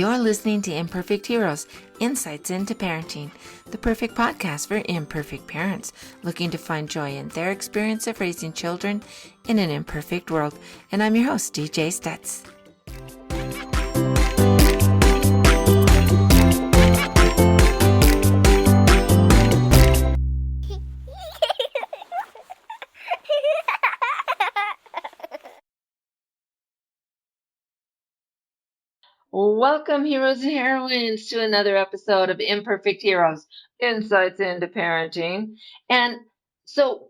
You're listening to Imperfect Heroes, Insights into Parenting, the perfect podcast for imperfect parents looking to find joy in their experience of raising children in an imperfect world. And I'm your host, DJ Stutz. Welcome, heroes and heroines, to another episode of Imperfect Heroes, Insights into Parenting. And so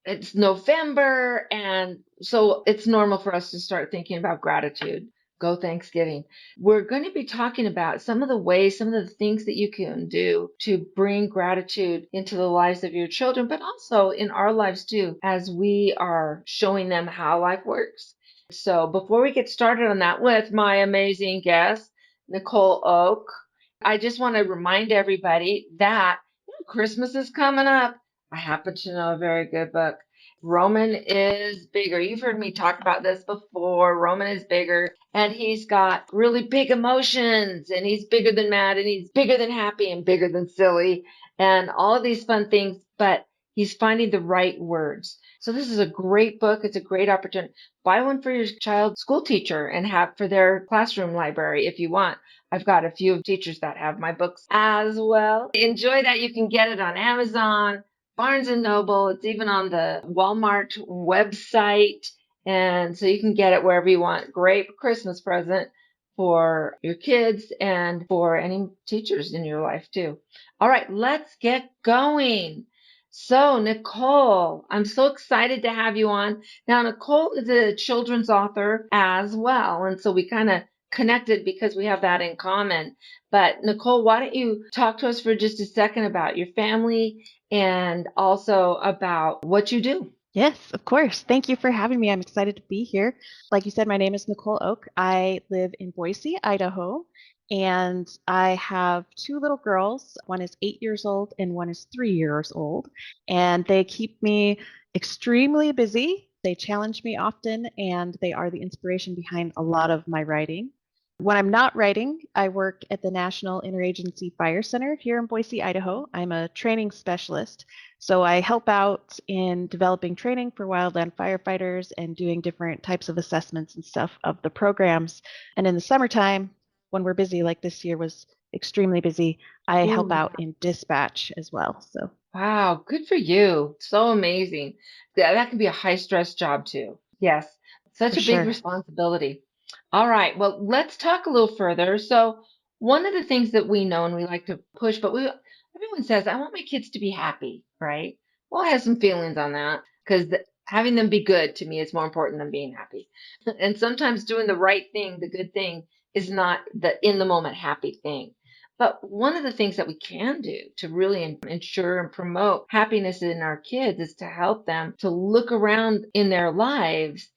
it's November, and so it's normal for us to start thinking about gratitude. Go Thanksgiving. We're going to be talking about some of the ways, some of the things that you can do to bring gratitude into the lives of your children, but also in our lives too, as we are showing them how life works. So before we get started on that with my amazing guest, Nicole Oke, I just want to remind everybody that Christmas is coming up. I happen to know a very good book. Roman is bigger. You've heard me talk about this before. Roman is bigger, and he's got really big emotions, and he's bigger than mad, and he's bigger than happy, and bigger than silly, and all of these fun things, but he's finding the right words. So this is a great book. It's a great opportunity. Buy one for your child's school teacher and have for their classroom library if you want. I've got a few teachers that have my books as well. Enjoy that. You can get it on Amazon, Barnes and Noble. It's even on the Walmart website. And so you can get it wherever you want. Great Christmas present for your kids and for any teachers in your life too. All right, let's get going. So, Nicole, I'm so excited to have you on. Now, Nicole is a children's author as well. And so we kind of connected because we have that in common. But Nicole, why don't you talk to us for just a second about your family and also about what you do? Yes, of course. Thank you for having me. I'm excited to be here. Like you said, my name is Nicole Oke. I live in Boise, Idaho, and I have two little girls. One is 8 years old and one is 3 years old, and they keep me extremely busy. They challenge me often, and they are the inspiration behind a lot of my writing. When I'm not writing, I work at the National Interagency Fire Center here in Boise, Idaho. I'm a training specialist. So I help out in developing training for wildland firefighters and doing different types of assessments and stuff of the programs. And in the summertime, when we're busy, like this year was extremely busy, I help out in dispatch as well. So wow, good for you. So amazing. That can be a high stress job too. Yes, such for a big sure. responsibility. All right, well, let's talk a little further. So one of the things that we know and we like to push, but everyone says, I want my kids to be happy, right? Well, I have some feelings on that because having them be good to me is more important than being happy. And sometimes doing the right thing, the good thing, is not the in the moment happy thing. But one of the things that we can do to really ensure and promote happiness in our kids is to help them to look around in their lives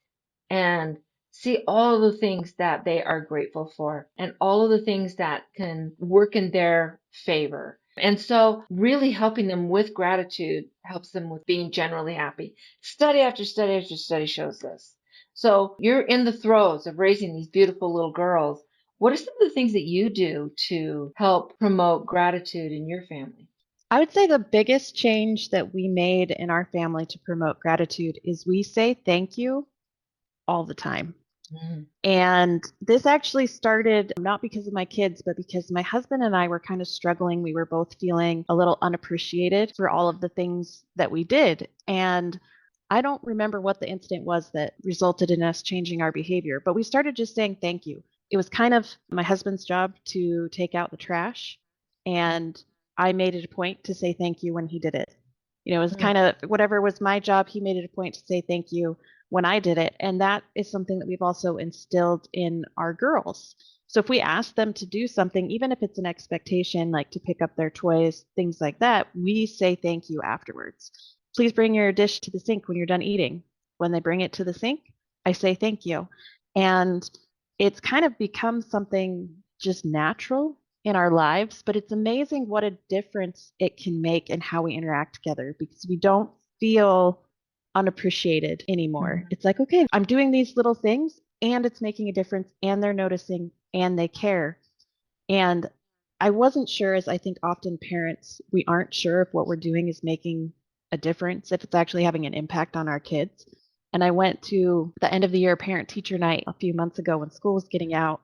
and see all the things that they are grateful for and all of the things that can work in their favor. And so really helping them with gratitude helps them with being generally happy. Study after study after study shows this. So you're in the throes of raising these beautiful little girls. What are some of the things that you do to help promote gratitude in your family? I would say the biggest change that we made in our family to promote gratitude is we say thank you all the time. Mm. And this actually started not because of my kids, but because my husband and I were kind of struggling. We were both feeling a little unappreciated for all of the things that we did. And I don't remember what the incident was that resulted in us changing our behavior, but we started just saying thank you. It was kind of my husband's job to take out the trash, and I made it a point to say thank you when he did it. It was kind of whatever was my job, he made it a point to say thank you when I did it. And that is something that we've also instilled in our girls. So if we ask them to do something, even if it's an expectation, like to pick up their toys, things like that, we say thank you afterwards. Please bring your dish to the sink when you're done eating. When they bring it to the sink, I say thank you. And it's kind of become something just natural in our lives, but it's amazing what a difference it can make in how we interact together because we don't feel unappreciated anymore. It's like, okay, I'm doing these little things and it's making a difference and they're noticing and they care. And I wasn't sure, as I think often parents, we aren't sure if what we're doing is making a difference, if it's actually having an impact on our kids. And I went to the end of the year parent teacher night a few months ago when school was getting out.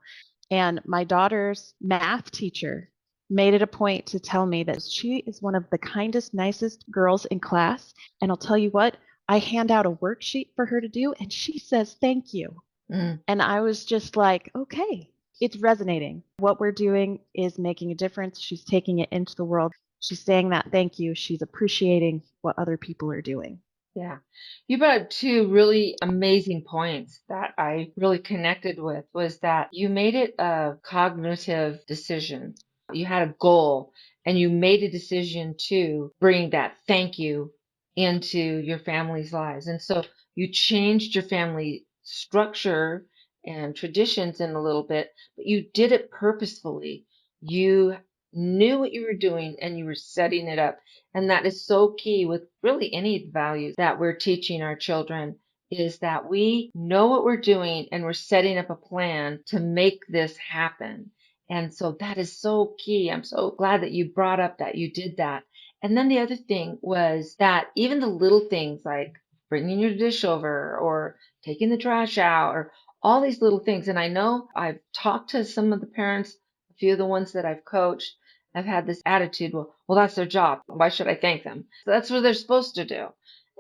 And my daughter's math teacher made it a point to tell me that she is one of the kindest, nicest girls in class. And I'll tell you what, I hand out a worksheet for her to do, and she says, thank you. Mm. And I was just like, okay, it's resonating. What we're doing is making a difference. She's taking it into the world. She's saying that thank you. She's appreciating what other people are doing. Yeah. You brought up two really amazing points that I really connected with was that you made it a cognitive decision. You had a goal and you made a decision to bring that thank you into your family's lives. And so you changed your family structure and traditions in a little bit, but you did it purposefully. You knew what you were doing and you were setting it up. And that is so key with really any values that we're teaching our children is that we know what we're doing and we're setting up a plan to make this happen. And so that is so key. I'm so glad that you brought up that you did that. And then the other thing was that even the little things like bringing your dish over or taking the trash out or all these little things. And I know I've talked to some of the parents, a few of the ones that I've coached, have had this attitude, well, that's their job. Why should I thank them? So that's what they're supposed to do.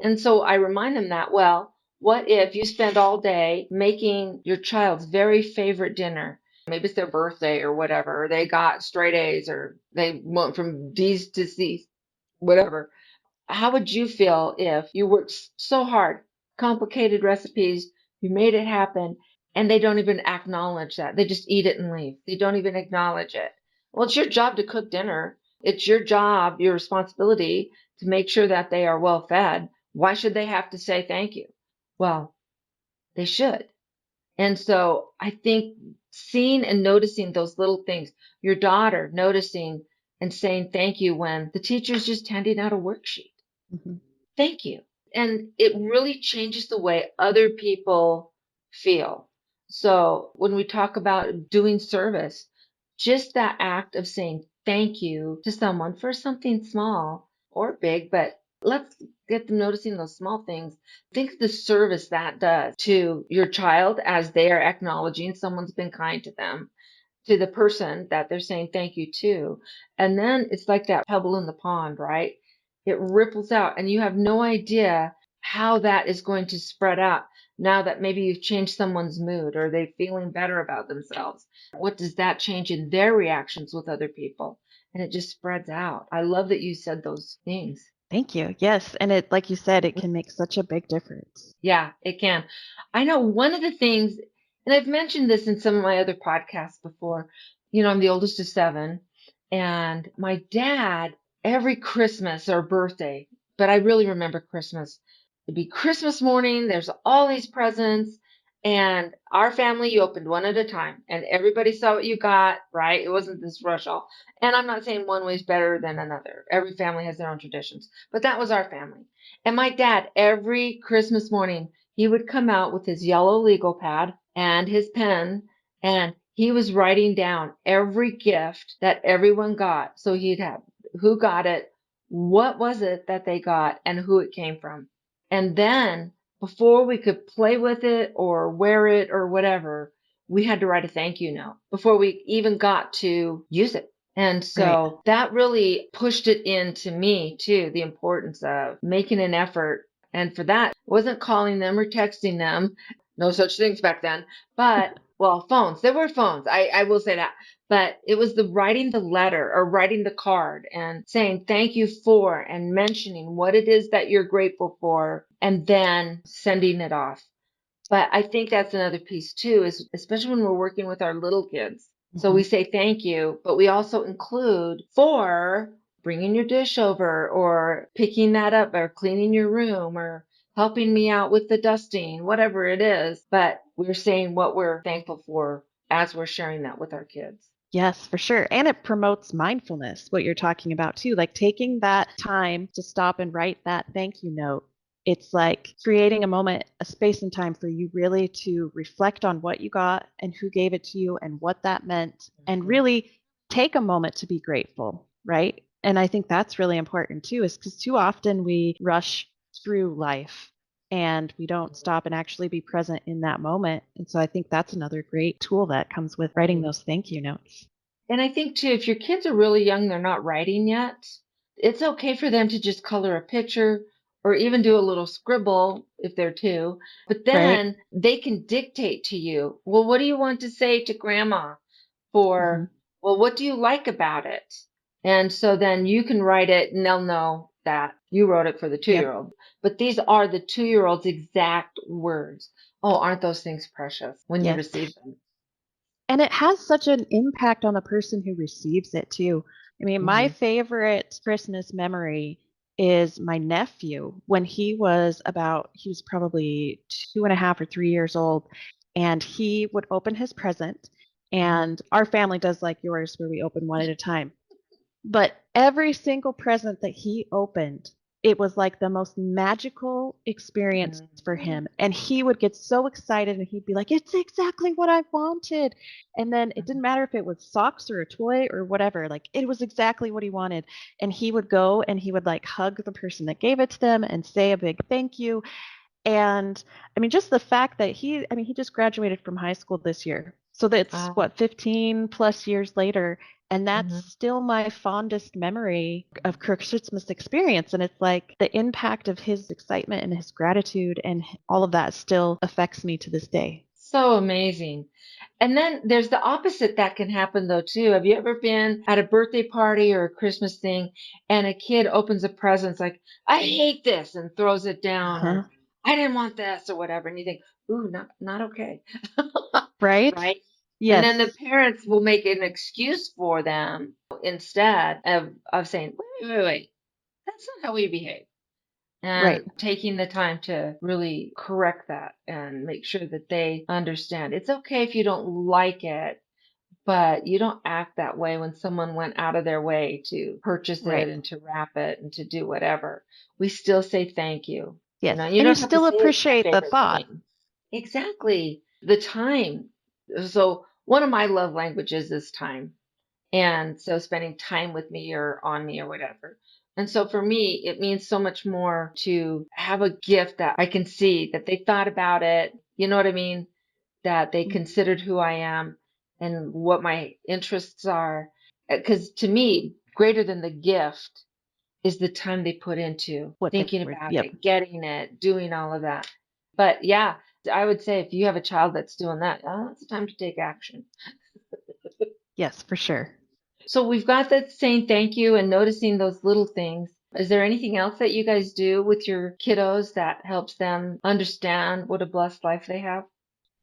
And so I remind them that, well, what if you spend all day making your child's very favorite dinner? Maybe it's their birthday or whatever, or they got straight A's or they went from D's to C's, whatever. How would you feel if you worked so hard, complicated recipes, you made it happen, and they don't even acknowledge that? They just eat it and leave. They don't even acknowledge it. Well, it's your job to cook dinner. It's your job, your responsibility to make sure that they are well fed. Why should they have to say thank you? Well, they should. And so I think seeing and noticing those little things, your daughter noticing and saying thank you when the teacher's just handing out a worksheet. Mm-hmm. Thank you. And it really changes the way other people feel. So when we talk about doing service, just that act of saying thank you to someone for something small or big, but let's get them noticing those small things. Think of the service that does to your child as they are acknowledging someone's been kind to them to the person that they're saying thank you to. And then it's like that pebble in the pond, right? It ripples out, and you have no idea how that is going to spread out now that maybe you've changed someone's mood or they're feeling better about themselves. What does that change in their reactions with other people? And it just spreads out. I love that you said those things. Thank you. Yes. And it, like you said, it can make such a big difference. Yeah, it can. I know one of the things, and I've mentioned this in some of my other podcasts before. I'm the oldest of seven, and my dad, every Christmas or birthday, but I really remember Christmas. It'd be Christmas morning, there's all these presents, and our family, you opened one at a time, and everybody saw what you got, right? It wasn't this rush all. And I'm not saying one way is better than another. Every family has their own traditions, but that was our family. And my dad, every Christmas morning, he would come out with his yellow legal pad and his pen, and he was writing down every gift that everyone got. So he'd have who got it, what was it that they got, and who it came from. And then before we could play with it or wear it or whatever, we had to write a thank you note before we even got to use it. And Right. so that really pushed it into me too, the importance of making an effort. And for that, I wasn't calling them or texting them. No such things back then. But, well, phones, there were phones. I will say that. But it was the writing the letter or writing the card and saying thank you for and mentioning what it is that you're grateful for and then sending it off. But I think that's another piece too, is especially when we're working with our little kids. So Mm-hmm. we say thank you, but we also include for bringing your dish over or picking that up or cleaning your room or helping me out with the dusting, whatever it is. But we're saying what we're thankful for as we're sharing that with our kids. Yes, for sure. And it promotes mindfulness, what you're talking about too, like taking that time to stop and write that thank you note. It's like creating a moment, a space and time for you really to reflect on what you got and who gave it to you and what that meant. And Mhm. really take a moment to be grateful, right? And I think that's really important too, is because too often we rush through life and we don't stop and actually be present in that moment. And so I think that's another great tool that comes with writing Right. those thank you notes. And I think too, if your kids are really young, they're not writing yet, it's okay for them to just color a picture or even do a little scribble if they're two. But Right? then they can dictate to you, well, what do you want to say to grandma Hmm. for, well, what do you like about it? And so then you can write it and they'll know that you wrote it for the Yep. 2-year-old. But these are the 2-year-old's exact words. Oh, aren't those things precious when you Yes. receive them? And it has such an impact on the person who receives it too. I mean, my Hmm. favorite Christmas memory is my nephew when he was probably 2.5 or 3 years old, and he would open his present. Hmm. And our family does like yours, where we open one at a time. But every single present that he opened, it was like the most magical experience for him. And he would get so excited and he'd be like, "It's exactly what I wanted." And then it didn't matter if it was socks or a toy or whatever, like it was exactly what he wanted. And he would go and he would like hug the person that gave it to them and say a big thank you. And I mean, just the fact that he just graduated from high school this year. So that's Uh, what, 15 plus years later. And that's mhm. still my fondest memory of Christmas experience. And it's like the impact of his excitement and his gratitude and all of that still affects me to this day. So amazing. And then there's the opposite that can happen though too. Have you ever been at a birthday party or a Christmas thing and a kid opens a present it's like, I hate this and throws it down Uh-huh. or I didn't want this or whatever. And you think, ooh, not okay. Right? Right? And then the Yes. parents will make an excuse for them instead of saying, wait. That's not how we behave. Right. And taking the time to really correct that and make sure that they understand. It's okay if you don't like it, but you don't act that way when someone went out of their way to purchase it Right. and to wrap it and to do whatever. We still say thank you. Yes. You And you don't have to still say it's my appreciate the favorite thought. thing. Exactly. The time. So one of my love languages is time. And so spending time with me or on me or whatever. And so for me, it means so much more to have a gift that I can see that they thought about it. You know what I mean? That they Mhm. considered who I am and what my interests are. Because to me, greater than the gift is the time they put into What they thinking were. about Yep. it, getting it, doing all of that. But yeah, I would say if you have a child that's doing that, it's time to take action. Yes, for sure. So we've got that saying thank you and noticing those little things. Is there anything else that you guys do with your kiddos that helps them understand what a blessed life they have?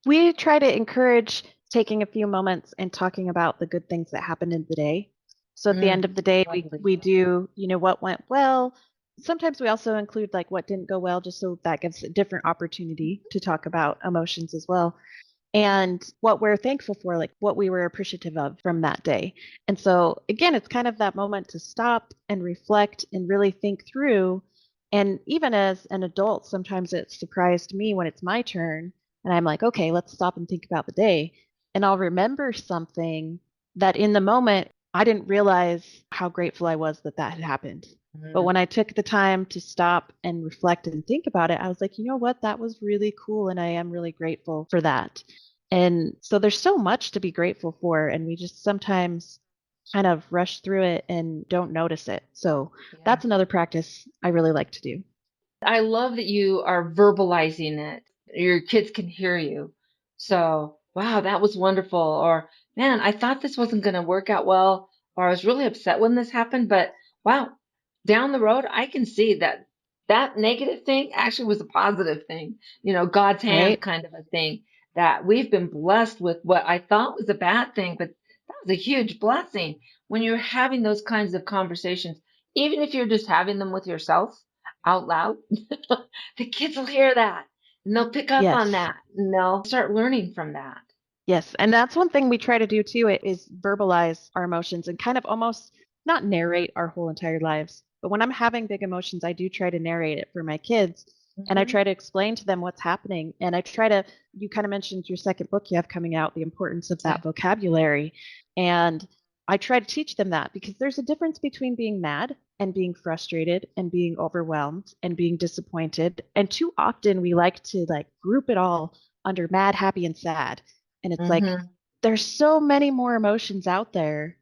We try to encourage taking a few moments and talking about the good things that happened in the day. So at the end Mm, of the day, lovely. we do, what went well. Sometimes we also include like what didn't go well, just so that gives a different opportunity to talk about emotions as well. And what we're thankful for, like what we were appreciative of from that day. And so, again, it's kind of that moment to stop and reflect and really think through. And even as an adult, sometimes it surprised me when it's my turn and I'm like, okay, let's stop and think about the day. And I'll remember something that in the moment, I didn't realize how grateful I was that that had happened. But Mm, when I took the time to stop and reflect and think about it, I was like, you know what? That was really cool. And I am really grateful for that. And so there's so much to be grateful for, and we just sometimes kind of rush through it and don't notice it. So yeah. that's another practice I really like to do. I love that you are verbalizing it. Your kids can hear you. So, wow, that was wonderful. Or, man, I thought this wasn't going to work out well. Or I was really upset when this happened. But wow, down the road, I can see that that negative thing actually was a positive thing. God's hand Right? kind of a thing. That we've been blessed with what I thought was a bad thing, but that was a huge blessing when you're having those kinds of conversations, even if you're just having them with yourself out loud. The kids will hear that and they'll pick up on Yes. that and they'll start learning from that. Yes. And that's one thing we try to do too is verbalize our emotions and kind of almost not narrate our whole entire lives. But when I'm having big emotions, I do try to narrate it for my kids. And I Hmm. try to explain to them what's happening. And I try to, you kind of mentioned your second book you have coming out, the importance of Yeah. that vocabulary. And I try to teach them that because there's a difference between being mad and being frustrated and being overwhelmed and being disappointed. And too often we like to like group it all under mad, happy, and sad. And it's like Mm-hmm. there's so many more emotions out there.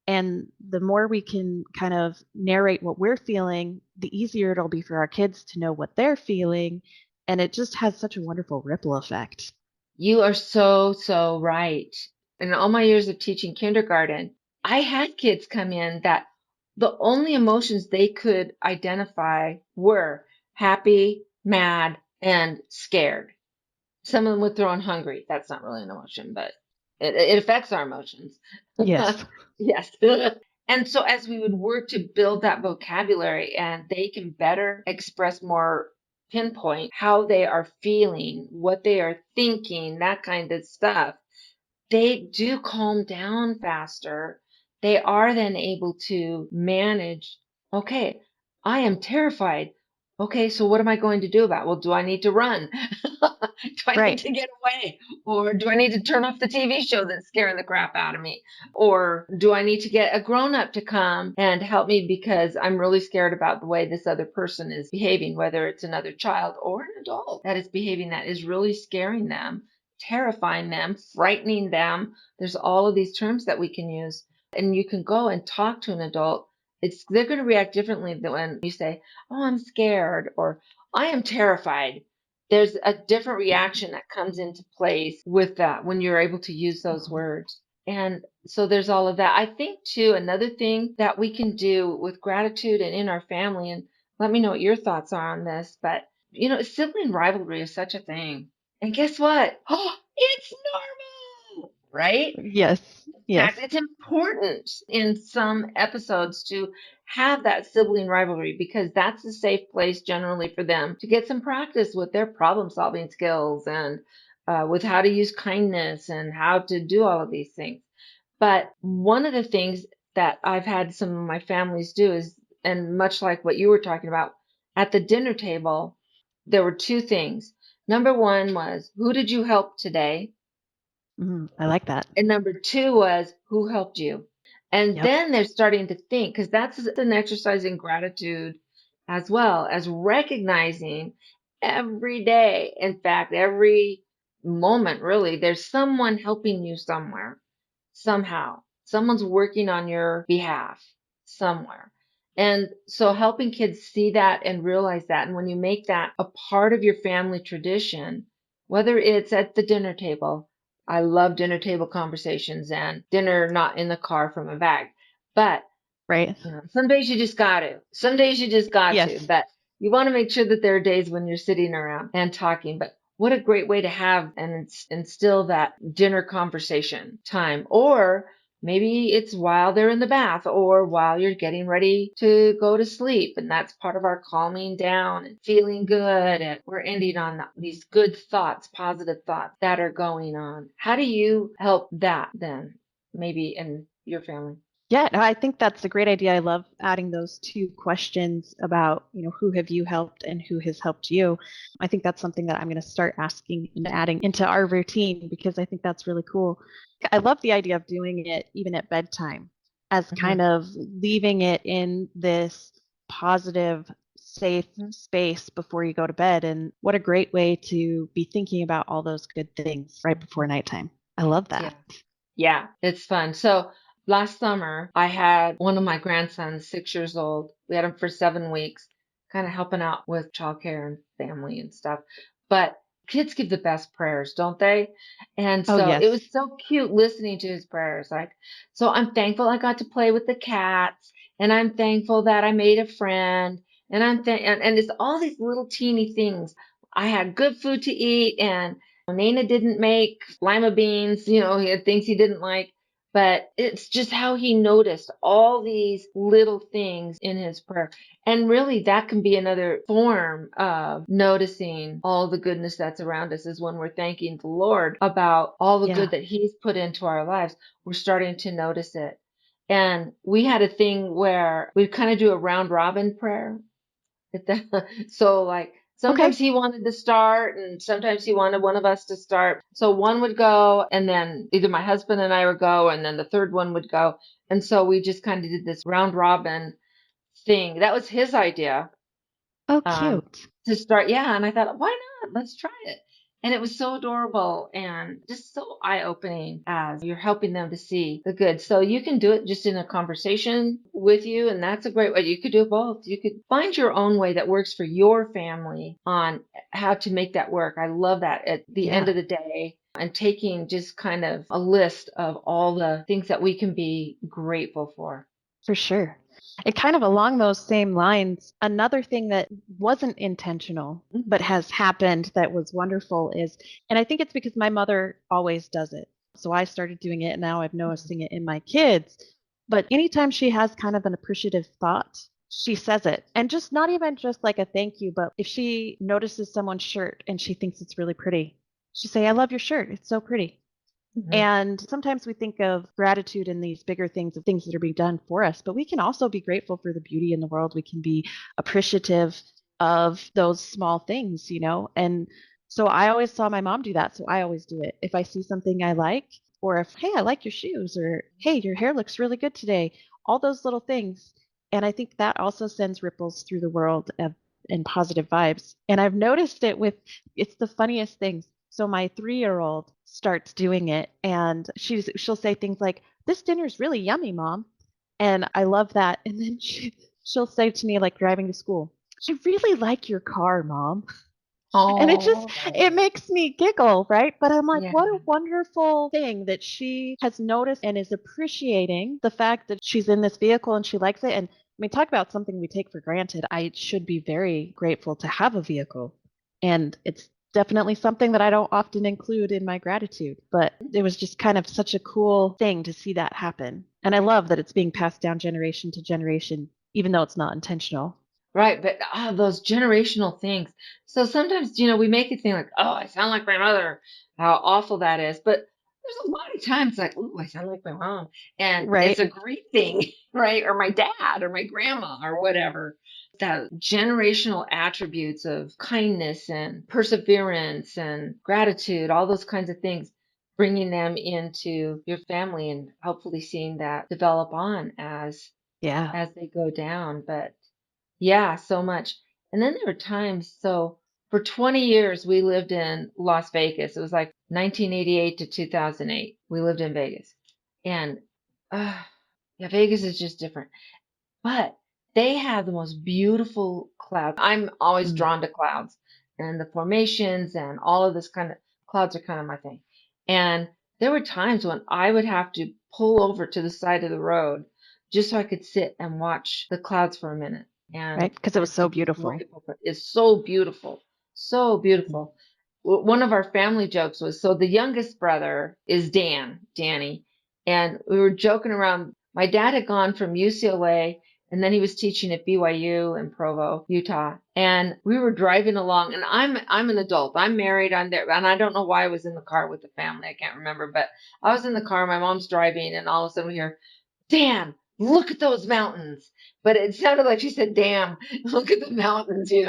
And the more we can kind of narrate what we're feeling, the easier it'll be for our kids to know what they're feeling. And it just has such a wonderful ripple effect. You are so, so right. In all my years of teaching kindergarten, I had kids come in that the only emotions they could identify were happy, mad, and scared. Some of them would throw in hungry. That's not really an emotion, but it affects our emotions. Yes. Yes. And so as we would work to build that vocabulary and they can better express more pinpoint how they are feeling, what they are thinking, that kind of stuff, they do calm down faster. They are then able to manage, okay, I am terrified. Okay, so what am I going to do about it? Well, do I need to run? Do I need Right. to get away? Or do I need to turn off the TV show that's scaring the crap out of me? Or do I need to get a grown up to come and help me because I'm really scared about the way this other person is behaving, whether it's another child or an adult that is behaving that is really scaring them, terrifying them, frightening them. There's all of these terms that we can use. And you can go and talk to an adult. They're going to react differently than when you say, "Oh, I'm scared," or "I am terrified." There's a different reaction that comes into place with that when you're able to use those words. And so there's all of that. I think too, another thing that we can do with gratitude and in our family, and let me know what your thoughts are on this, but sibling rivalry is such a thing. And guess what? Oh, it's normal, right? Yes. In fact, Yes. it's important in some episodes to have that sibling rivalry because that's a safe place generally for them to get some practice with their problem solving skills and with how to use kindness and how to do all of these things. But one of the things that I've had some of my families do is, and much like what you were talking about, at the dinner table, there were two things. Number one was, who did you help today? I like that. And number two was, who helped you? And Yep. then they're starting to think, because that's an exercise in gratitude as well as recognizing every day, in fact, every moment, really, there's someone helping you somewhere, somehow. Someone's working on your behalf somewhere. And so helping kids see that and realize that. And when you make that a part of your family tradition, whether it's at the dinner table, I love dinner table conversations and dinner not in the car from a bag. But Right. some days you just got to. Some days you just got to. Yes. But you want to make sure that there are days when you're sitting around and talking. But what a great way to have and instill that dinner conversation time. Or maybe it's while they're in the bath or while you're getting ready to go to sleep. And that's part of our calming down and feeling good. And we're ending on these good thoughts, positive thoughts that are going on. How do you help that then? Maybe in your family? Yeah, no, I think that's a great idea. I love adding those two questions about, who have you helped and who has helped you. I think that's something that I'm going to start asking and adding into our routine because I think that's really cool. I love the idea of doing it even at bedtime as kind Mhm. of leaving it in this positive, safe Mhm. space before you go to bed. And what a great way to be thinking about all those good things right before nighttime. I love that. Yeah. Yeah, it's fun. So last summer, I had one of my grandsons, 6 years old. We had him for 7 weeks, kind of helping out with childcare and family and stuff. But kids give the best prayers, don't they? And Oh, so it yes. was so cute listening to his prayers. Like, so I'm thankful I got to play with the cats, and I'm thankful that I made a friend, and and it's all these little teeny things. I had good food to eat, and Nana didn't make lima beans, he had things he didn't like, but it's just how he noticed all these little things in his prayer. And really, that can be another form of noticing all the goodness that's around us is when we're thanking the Lord about all the good Yeah. that He's put into our lives. We're starting to notice it. And we had a thing where we kind of do a round robin prayer. So like Sometimes Okay. he wanted to start, and sometimes he wanted one of us to start. So one would go, and then either my husband and I would go, and then the third one would go. And so we just kind of did this round robin thing. That was his idea, Oh, um, cute. to start. Yeah, and I thought, why not? Let's try it. And it was so adorable and just so eye-opening as you're helping them to see the good. So you can do it just in a conversation with you, and that's a great way. You could do both. You could find your own way that works for your family on how to make that work. I love that at the end Yeah, of the day and taking just kind of a list of all the things that we can be grateful for. for sure. And kind of along those same lines, another thing that wasn't intentional but Mhm. has happened that was wonderful is, and I think it's because my mother always does it. So I started doing it and now I'm noticing it in my kids. But anytime she has kind of an appreciative thought, she says it. And just not even just like a thank you, but if she notices someone's shirt and she thinks it's really pretty, she say, "I love your shirt. It's so pretty." Mhm. And sometimes we think of gratitude in these bigger things, of things that are being done for us, but we can also be grateful for the beauty in the world. We can be appreciative of those small things, you know? And so I always saw my mom do that. So I always do it. If I see something I like, or if, hey, I like your shoes, or hey, your hair looks really good today, all those little things. And I think that also sends ripples through the world of, and positive vibes. And I've noticed it with, it's the funniest things. So my 3-year-old starts doing it and she'll say things like, "This dinner's really yummy, Mom." And I love that. And then she'll say to me, like driving to school, "I really like your car, Mom." And Oh, it makes me giggle, right? But I'm like, yeah. what a wonderful thing that she has noticed and is appreciating the fact that she's in this vehicle and she likes it. And I mean, talk about something we take for granted. I should be very grateful to have a vehicle. And it's definitely something that I don't often include in my gratitude, but it was just kind of such a cool thing to see that happen. And I love that it's being passed down generation to generation, even though it's not intentional. Right, but those generational things. So sometimes, we make it think like, oh, I sound like my mother, how awful that is. But there's a lot of times like, oh, I sound like my mom. And it's Right? a great thing, right? Or my dad or my grandma or whatever. That generational attributes of kindness and perseverance and gratitude, all those kinds of things, bringing them into your family and hopefully seeing that develop on Yeah. as they go down. But yeah, so much. And then there were times, so for 20 years we lived in Las Vegas. It was like 1988 to 2008. We lived in Vegas. And uh, yeah, Vegas is just different. But they have the most beautiful clouds. I'm always Mm, drawn to clouds and the formations and all of this kind of clouds are kind of my thing. And there were times when I would have to pull over to the side of the road just so I could sit and watch the clouds for a minute and right? Because it was so to be beautiful. grateful for it. It's so beautiful. So beautiful. One of our family jokes was so the youngest brother is Danny, and we were joking around. My dad had gone from UCLA and then he was teaching at BYU in Provo, Utah. And we were driving along and I'm an adult. I'm married. I'm there. And I don't know why I was in the car with the family. I can't remember, but I was in the car. My mom's driving and all of a sudden we hear, "Damn, look at those mountains." But it sounded like she said, "Damn, look at the mountains." We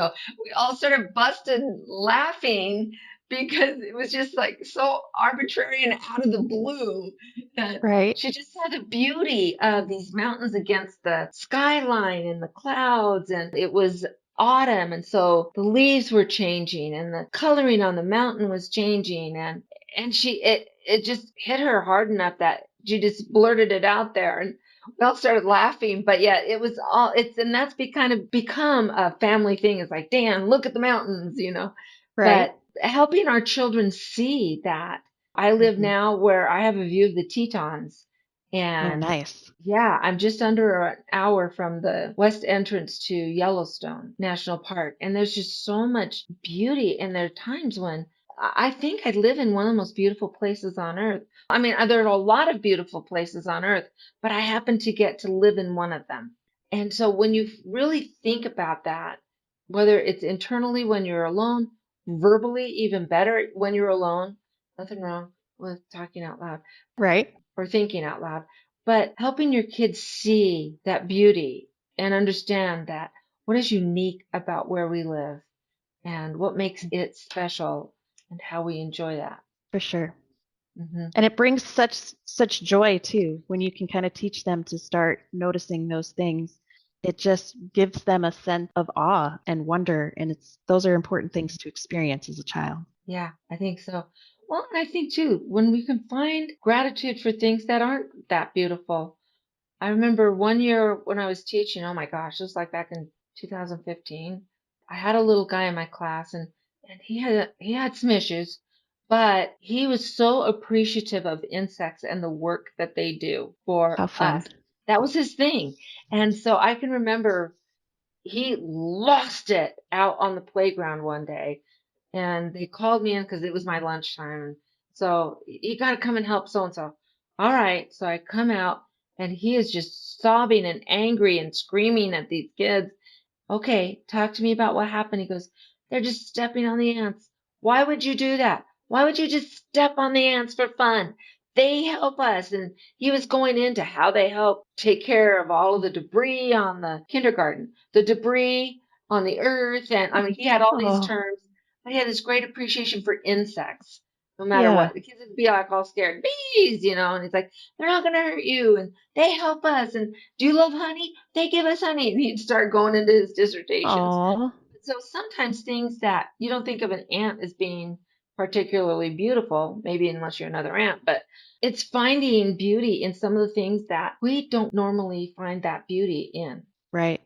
all started busted laughing because it was just like so arbitrary and out of the blue that Right. she just saw the beauty of these mountains against the skyline and the clouds. And it was autumn. And so the leaves were changing and the coloring on the mountain was changing. And it just hit her hard enough that she just blurted it out there. And we all started laughing, but yeah, it was all and that's kind of become a family thing. It's like, Dan, look at the mountains. Right. But helping our children see that. I live Hmm. now where I have a view of the Tetons. Oh, And nice. yeah, I'm just under an hour from the west entrance to Yellowstone National Park. And there's just so much beauty. And there are times when I think I live in one of the most beautiful places on earth. I mean, there are a lot of beautiful places on earth, but I happen to get to live in one of them. And so when you really think about that, whether it's internally when you're alone, verbally, even better when you're alone, nothing wrong with talking out loud Right. or thinking out loud, but helping your kids see that beauty and understand that what is unique about where we live and what makes it special and how we enjoy that. For sure. Hmm. And it brings such joy too when you can kind of teach them to start noticing those things. It just gives them a sense of awe and wonder, and it's those are important things to experience as a child. Yeah, I think so. Well, and I think too, when we can find gratitude for things that aren't that beautiful. I remember one year when I was teaching, oh my gosh, it was like back in 2015. I had a little guy in my class and he had some issues, but he was so appreciative of insects and the work that they do for How fun. us. That was his thing. And so I can remember he lost it out on the playground one day and they called me in because it was my lunchtime. So you got to come and help so and so. All right. So I come out and he is just sobbing and angry and screaming at these kids. Okay, talk to me about what happened. He goes, they're just stepping on the ants. Why would you do that? Why would you just step on the ants for fun? They help us. And he was going into how they help take care of all of the debris on the kindergarten, the debris on the earth. And I mean, he had all these Oh, terms, but he had this great appreciation for insects. No matter yeah. what, the kids would be like all scared, bees, and he's like, they're not going to hurt you, and they help us, and do you love honey? They give us honey. And he'd start going into his dissertations. Oh, So sometimes things that you don't think of an ant as being particularly beautiful, maybe unless you're another ant, but it's finding beauty in some of the things that we don't normally find that beauty in. right.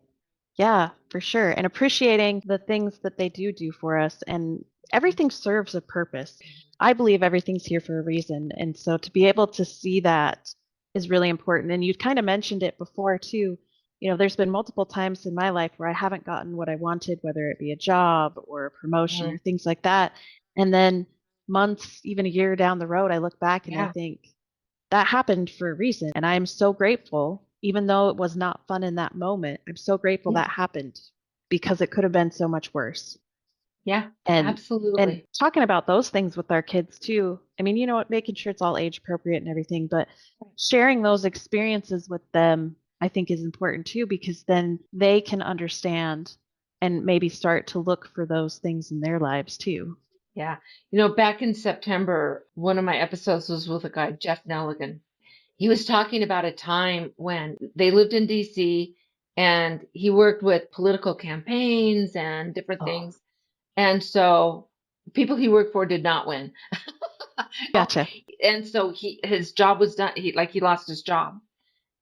Yeah, for sure. And appreciating the things that they do for us. And everything serves a purpose. I believe everything's here for a reason. And so to be able to see that is really important. And you kind of mentioned it before too. You know, there's been multiple times in my life where I haven't gotten what I wanted, whether it be a job or a promotion Mhm. or things like that. And then months, even a year down the road, I look back and I Yeah. think, that happened for a reason. And I'm so grateful, even though it was not fun in that moment. I'm so grateful Yeah. that happened because it could have been so much worse. Yeah. And Absolutely. talking about those things with our kids too. I mean, you know what, making sure it's all age appropriate and everything, but sharing those experiences with them I think is important too because then they can understand and maybe start to look for those things in their lives too. Yeah. Back in September, one of my episodes was with a guy, Jeff Nelligan. He was talking about a time when they lived in DC and he worked with political campaigns and different Oh, things. And so people he worked for did not win. gotcha. And so his job was done. He lost his job.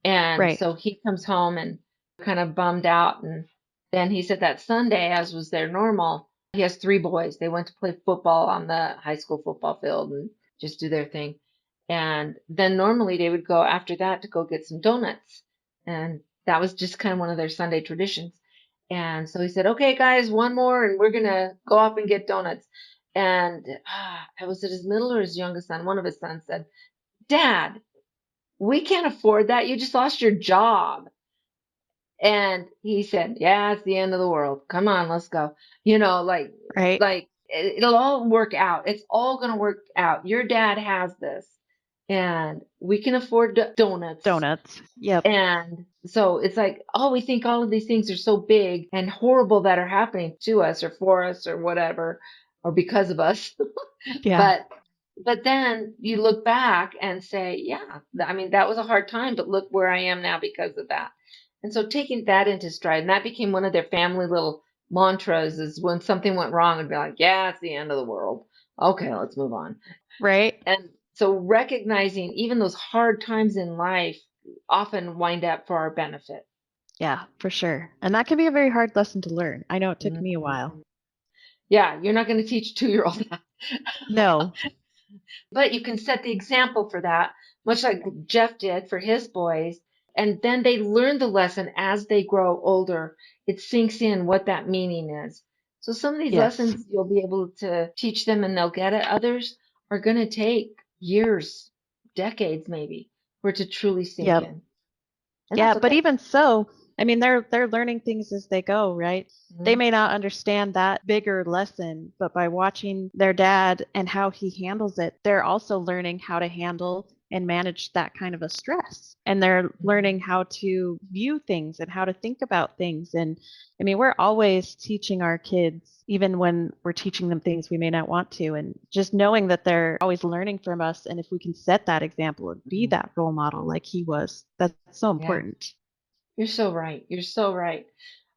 And Right. so he comes home and kind of bummed out. And then he said that Sunday, as was their normal, he has three boys. They went to play football on the high school football field and just do their thing. And then normally they would go after that to go get some donuts. And that was just kind of one of their Sunday traditions. And so he said, okay, guys, one more, and we're going to go off and get donuts. And was it his middle or his youngest son? One of his sons said, Dad, we can't afford that. You just lost your job. And he said, yeah, it's the end of the world. Come on, let's go. Like, Right. it'll all work out. It's all going to work out. Your dad has this and we can afford donuts. Donuts. Yep. And so it's like, oh, we think all of these things are so big and horrible that are happening to us or for us or whatever, or because of us. Yeah. But then you look back and say, yeah, I mean, that was a hard time, but look where I am now because of that. And so taking that into stride, and that became one of their family little mantras is when something went wrong, and be like, yeah, it's the end of the world. Okay, let's move on. Right. And so recognizing even those hard times in life often wind up for our benefit. Yeah, for sure. And that can be a very hard lesson to learn. I know it took me a while. Mhm. Yeah, you're not going to teach a 2-year-old that. No. But you can set the example for that, much like Jeff did for his boys. And then they learn the lesson as they grow older. It sinks in what that meaning is. So some of these Yes. lessons you'll be able to teach them and they'll get it. Others are going to take years, decades maybe, for it to truly sink Yep. in. And Yeah, that's but okay. even so, I mean they're learning things as they go, right? They Mhm. may not understand that bigger lesson, but by watching their dad and how he handles it, they're also learning how to handle and manage that kind of a stress. And they're learning how to view things and how to think about things. And I mean, we're always teaching our kids, even when we're teaching them things we may not want to. And just knowing that they're always learning from us. And if we can set that example and be that role model like he was, that's so Yeah, important. you're so right. You're so right.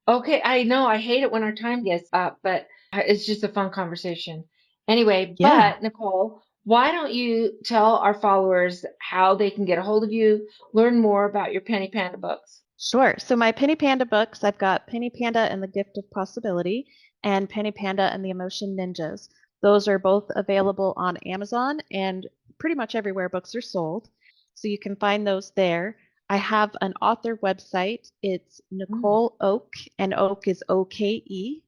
Okay, I know I hate it when our time gets up, but it's just a fun conversation. Anyway, Yeah. but Nicole, why don't you tell our followers how they can get a hold of you, learn more about your Penny Panda books? Sure. So my Penny Panda books, I've got Penny Panda and the Gift of Possibility and Penny Panda and the Emotion Ninjas. Those are both available on Amazon and pretty much everywhere books are sold. So you can find those there. I have an author website. It's Mm, Nicole Oke, and Oke is OKE,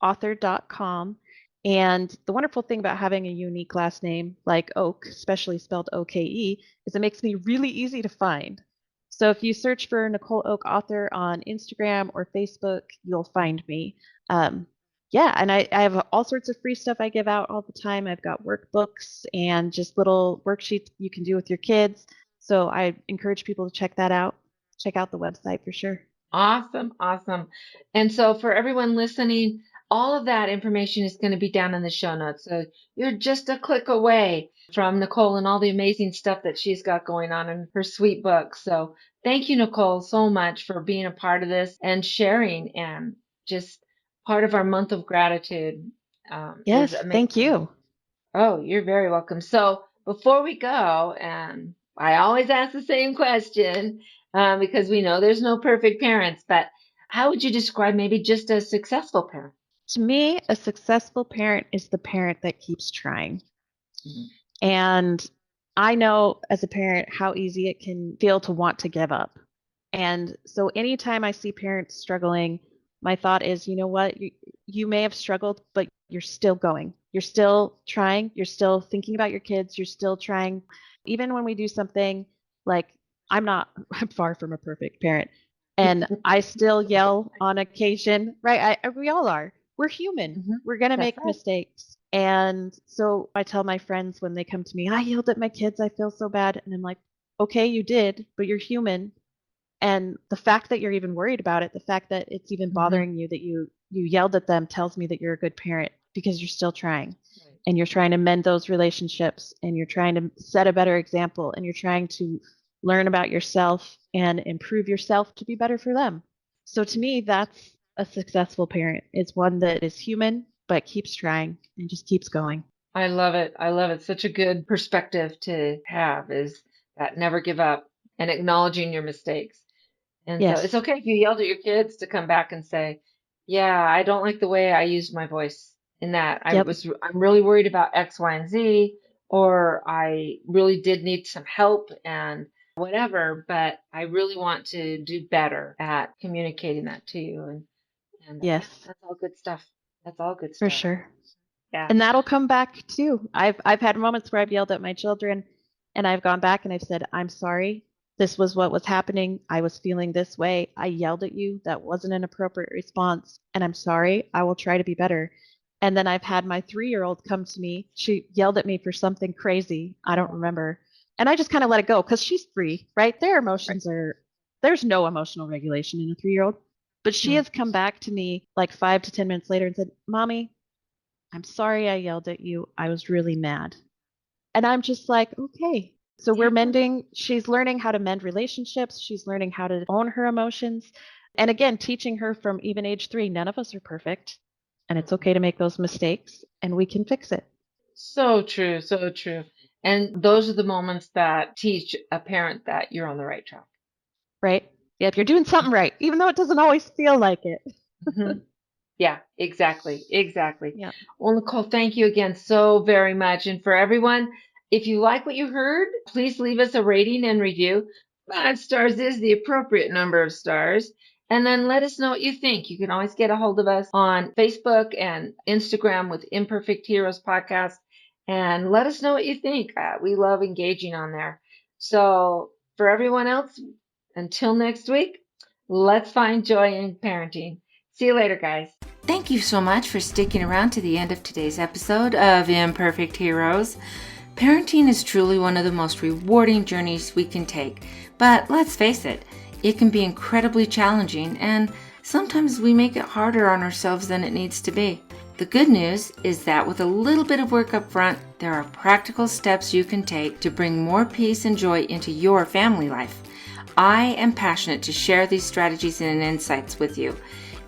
author.com. And the wonderful thing about having a unique last name like Oke, especially spelled OKE, is it makes me really easy to find. So if you search for Nicole Oke author on Instagram or Facebook, you'll find me. Um, yeah, and I have all sorts of free stuff I give out all the time. I've got workbooks and just little worksheets you can do with your kids. So I encourage people to check that out. Check out the website for sure. awesome, awesome. And so for everyone listening, all of that information is going to be down in the show notes. So you're just a click away from Nicole and all the amazing stuff that she's got going on in her sweet book. So thank you, Nicole, so much for being a part of this and sharing and just part of our month of gratitude is Yes, thank amazing. you. Oh, you're very welcome. So before we go, and I always ask the same question because we know there's no perfect parents, but how would you describe maybe just a successful parent? To me, a successful parent is the parent that keeps trying. Mhm. And I know as a parent how easy it can feel to want to give up. And so anytime I see parents struggling, my thought is, you know what? You may have struggled, but you're still going. You're still trying. You're still thinking about your kids. You're still trying. Even when we do something like I'm far from a perfect parent. And I still It's okay. yell on occasion, right? We all are. We're human. Hmm. We're going to That's make right. mistakes. And so I tell my friends when they come to me, I yelled at my kids. I feel so bad. And I'm like, okay, you did, but you're human. And the fact that you're even worried about it, the fact that it's even Hmm. bothering you that you yelled at them tells me that you're a good parent because you're still trying. Right. And you're trying to mend those relationships and you're trying to set a better example and you're trying to learn about yourself and improve yourself to be better for them. So to me, that's a successful parent is one that is human but keeps trying and just keeps going. I love it. I love it. Such a good perspective to have is that never give up and acknowledging your mistakes. And so it's Yes. okay if you yelled at your kids to come back and say, "Yeah, I don't like the way I used my voice in that. Yep. I'm really worried about X, Y, and Z, or I really did need some help and whatever, but I really want to do better at communicating that to you." And yeah, Yes, that's all good stuff. That's all good for stuff. sure. Yeah. And that'll come back too. I've had moments where I've yelled at my children and I've gone back and I've said, "I'm sorry. This was what was happening. I was feeling this way. I yelled at you. That wasn't an appropriate response, and I'm sorry. I will try to be better." And then I've had my 3-year-old come to me. She yelled at me for something crazy. I don't Oh, remember. And I just kind of let it go because she's 3, right? right. There's no emotional regulation in a 3-year-old. But she Mm. has come back to me like 5 to 10 minutes later and said, "Mommy, I'm sorry I yelled at you. I was really mad." And I'm just like, okay. So we're Yeah. mending. She's learning how to mend relationships. She's learning how to own her emotions. And again, teaching her from even age 3, none of us are perfect. And it's Mm-mm. okay to make those mistakes and we can fix it. So true. So true. And those are the moments that teach a parent that you're on the right track. Right? Yeah, if you're doing something right, even though it doesn't always feel like it. Mhm. Yeah, exactly. Exactly. Yeah. Well, Nicole, thank you again so very much. And for everyone, if you like what you heard, please leave us a rating and review. 5 stars is the appropriate number of stars. And then let us know what you think. You can always get a hold of us on Facebook and Instagram with Imperfect Heroes Podcast. And let us know what you think. We love engaging on there. So for everyone else, until next week, let's find joy in parenting. See you later, guys. Thank you so much for sticking around to the end of today's episode of Imperfect Heroes. Parenting is truly one of the most rewarding journeys we can take, but let's face it, it can be incredibly challenging, and sometimes we make it harder on ourselves than it needs to be. The good news is that with a little bit of work up front, there are practical steps you can take to bring more peace and joy into your family life. I am passionate to share these strategies and insights with you.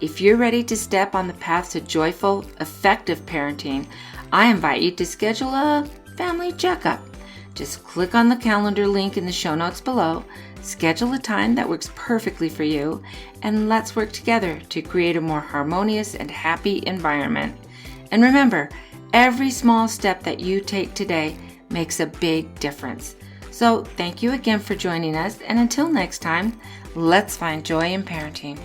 If you're ready to step on the path to joyful, effective parenting, I invite you to schedule a family checkup. Just click on the calendar link in the show notes below, schedule a time that works perfectly for you, and let's work together to create a more harmonious and happy environment. And remember, every small step that you take today makes a big difference. So thank you again for joining us, and until next time, let's find joy in parenting.